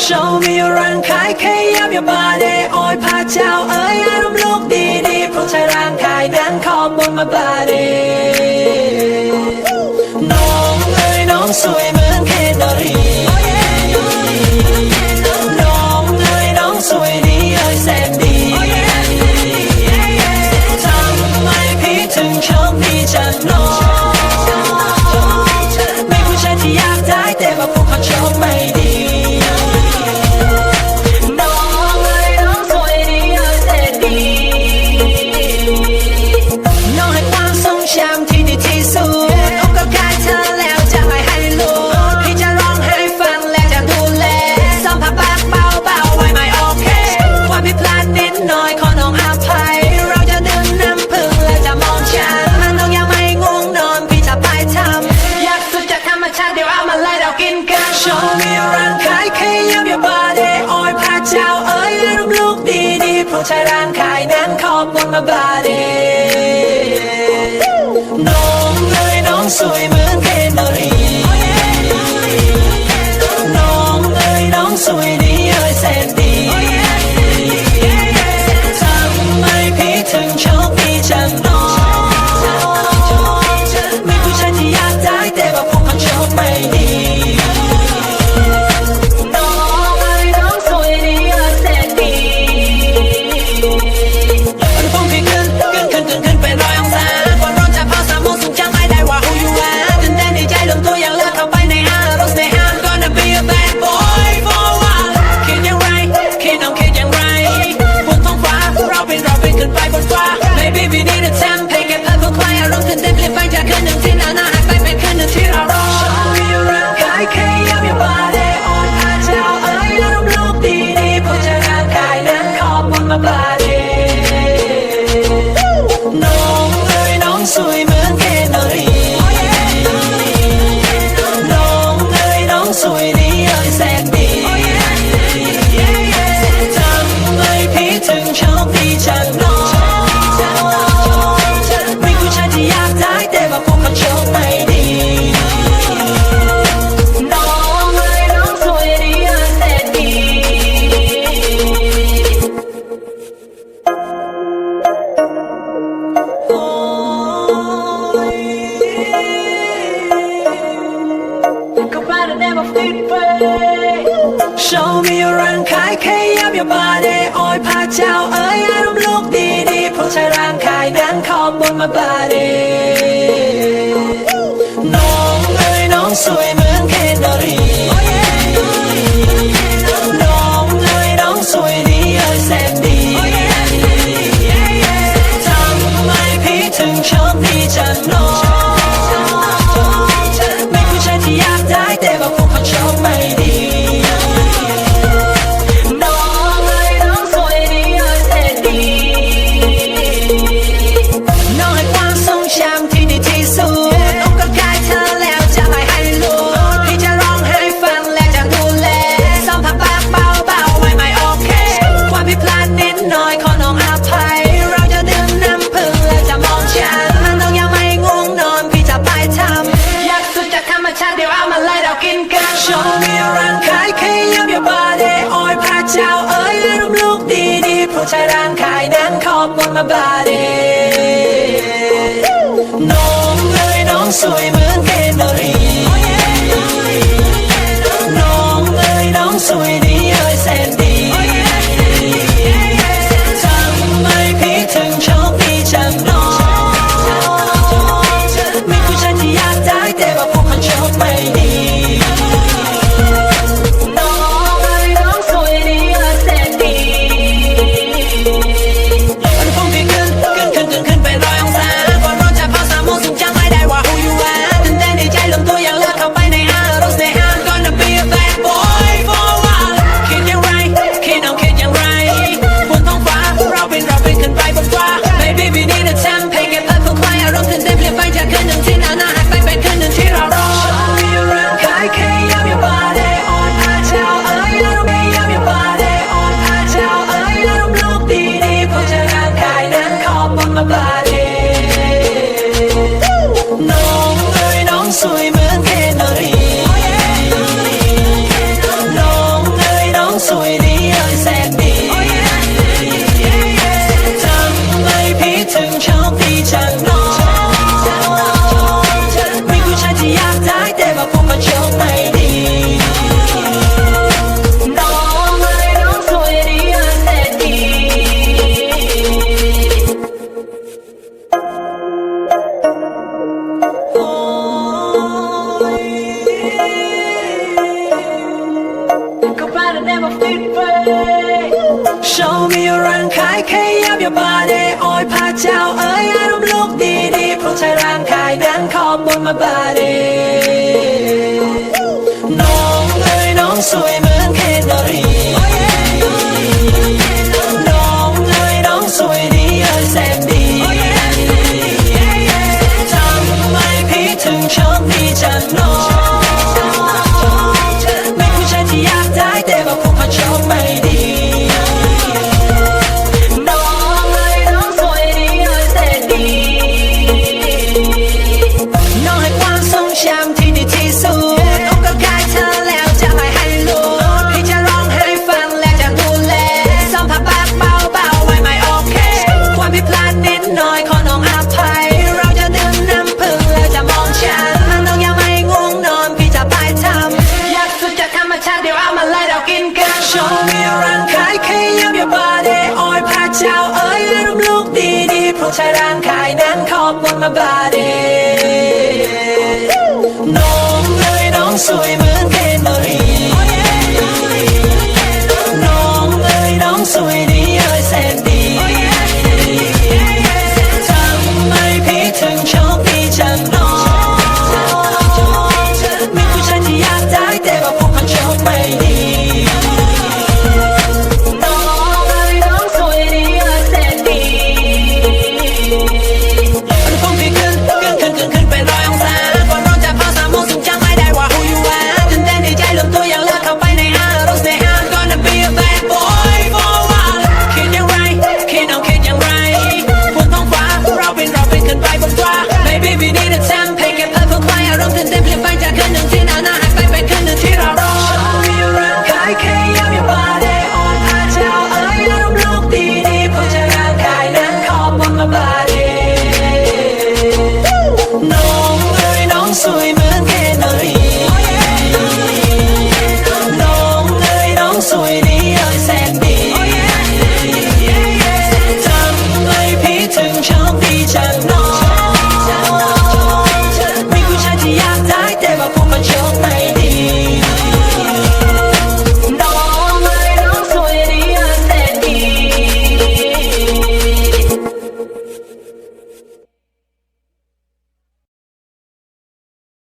Show me your ร่างกายขยับ your body โอ้ยพระเจ้าเอ๋ยอารมณ์ลูกดีๆเพราะใช้ร่างกายนั้นขอบบนมา body น้องเอ๋ยน้องสวยเหมือนเคนดอรีน้องเอ๋ยน้องสวยดีเอ๋ยแสนดีทำไมพี่ถึงโชคดีจังน้องมีผู้ชายที่อยากได้แต่ว่าพวกเขาโชคไม่ดีที่ดีที่สุดอกก็กายเธอแล้วจะไม่ให้รู้พี่จะร้องให้ฟังและจะดูแลซ้อมผ้าปากเบาๆไว้ไม่โอเคความผิดพลาดนิดหน่อยขอน้องอภัยเราจะดื่มน้ำผึ้งและจะมองฉันมันน้องยังไม่ง่วงนอนพี่จะไปทำอยากสุดจากธรรมชาติเดี๋ยวเอามาเลยเรากินกัน Show me ร่างกายขยับ your body โอ้ยพระเจ้าเอ๋ยอารมณ์ลูกดีๆเพราะใช้ร่างกายนั้นขอบบนมา bodyน้องเอ๋ยน้องสวยเหมือนเคนดอรีน้องเอ๋ยน้องสวยดีเอ๋ยแสนดีทำไมพี่ถึงโชคดีจังน้องมีผู้ชายที่อยากได้แต่ว่าพวกเขาโชคไม่ดีน้องเอ๋ยน้องสวยดีเอ๋ยแสนดีอุณหภูมิพี่ขึ้นเป็น100 องศาความร้อนจะเผา3 โมงสูงจังไม่ได้ว่า who you are ตื่นเต้นดีใจลงตัวอยากเลือกเข้าไปในอารมณ์ในห้าง gonna be a bad boy for a while คิดอย่างไรคิดอย่างไรบนท้องฟ้าเราบินขึ้นไปบนฟ้า maybe we need a time เพลงแค่เพื่อพวกใครอารมณ์ตื่นเต้นเปลี่ยนไปจากคืนหนึ่งที่หน้าหายไปเป็นคืนหนึ่งที่เรารอ Show me ร่างกายขยับ your body โอ้ยพระเจ้าเอ๋ยอารมณ์ลูกดีๆเพราะใช้ร่างกายนั้นขอบบนมา bodyน้องเอ๋ยน้องสวยเหมือนเคนดอรีน้องเอ๋ยน้องสวยดีเอ๋ยแสนดีทำไมพี่ถึงโชคดีจังน้องมีผู้ชายที่อยากได้แต่ว่าพวกเขาโชคไม่ดีน้องเอ๋ยน้องสวยดีเอ๋ยแสนดีShow me ร่างกายขยับ your body โอ้ยพระเจ้าเอ๋ยอารมณ์ลูกดีๆเพราะใช้ร่างกายนั้นขอบบนมา body น้องเอ๋ยน้องสวยเหมือนเคนดอรีน้องเอ๋ยน้องสวยดีเอ๋ยแสนดีทำไมพี่ถึงโชคดีจังน้องมีผู้ชายที่อยากได้แต่ว่าพวกเขาโชคไม่ดีที่ดีที่สุดอกก็กายเธอแล้วจะไม่ให้รู้พี่จะร้องให้ฟังและจะดูแลซ้อมผ้าปากเบาๆไว้ไม่โอเคความผิดพลาดนิดหน่อยขอน้องอภัยเราจะดื่มน้ำผึ้งและจะมองฉันมันน้องยังไม่ง่วงนอนพี่จะไปทำอยากสุดจากธรรมชาติเดี๋ยวเอามาเลยเรากินกัน Show me ร่างกายขยับ your body โอ้ยพระเจ้าเอ๋ยอารมณ์ลูกดีๆเพราะใช้ร่างกายนั้นขอบบนมา bodyน้องเอ๋ยน้องสวยเหมือนเคนดอรีน้องเอ๋ยน้องสวยดีเอ๋ยแสนดีทำไมพี่ถึงโชคดีจังน้องมีผู้ชายที่อยากได้แต่ว่าพวกเขาโชคไม่ดีน้องเอ๋ยน้องสวยดีเอ๋ยแสนดีอุณหภูมิพี่ขึ้นเป็น100 องศาความร้อนจะเผา3 โมงสูงจังไม่ได้ว่า who you are ตื่นเต้นดีใจลงตัวอยากเลือกเข้าไปในอารมณ์ในห้าง gonna be a bad boy for a while my body น้องเอ้ยน้องสวยเหมือนเคนนารีน้องเอ้ยน้องสวยดีเอ้ยแสนดีทำไมพี่ถึงชอบพี่จังน้องไม่ผู้ชายที่อยากได้แต่ว่าพวกเขาชอบไม่ดีน้องเอ้ยน้องสวยดีเอ้ยแสนดีน้องให้ความทรงจำที่ดีที่สุดอกก็กายเธอแล้วจะไม่ให้รู้พี่จะร้องให้ฟังและจะดูแลสัมผัสแบบเบาๆไว้ไม่โอเคความผิดพลาดนิดหน่อยขอน้องอภัยเราจะดื่มน้ำผึ้งแล้วจะมองฉันน้องยังไม่ง่วงนอนพี่จะไปทำอยากสุดจากธรรมชาติเดี๋ยวเอามาเลยเรากินกัน Show me ร่างกายขยับ your body โอ้ยพระเจ้าเอ้ยรูปลูกดีๆเพราะใช้ร่างกายนั้นขอบคุณมา body น้องเอ้ยน้องสวยเหมือน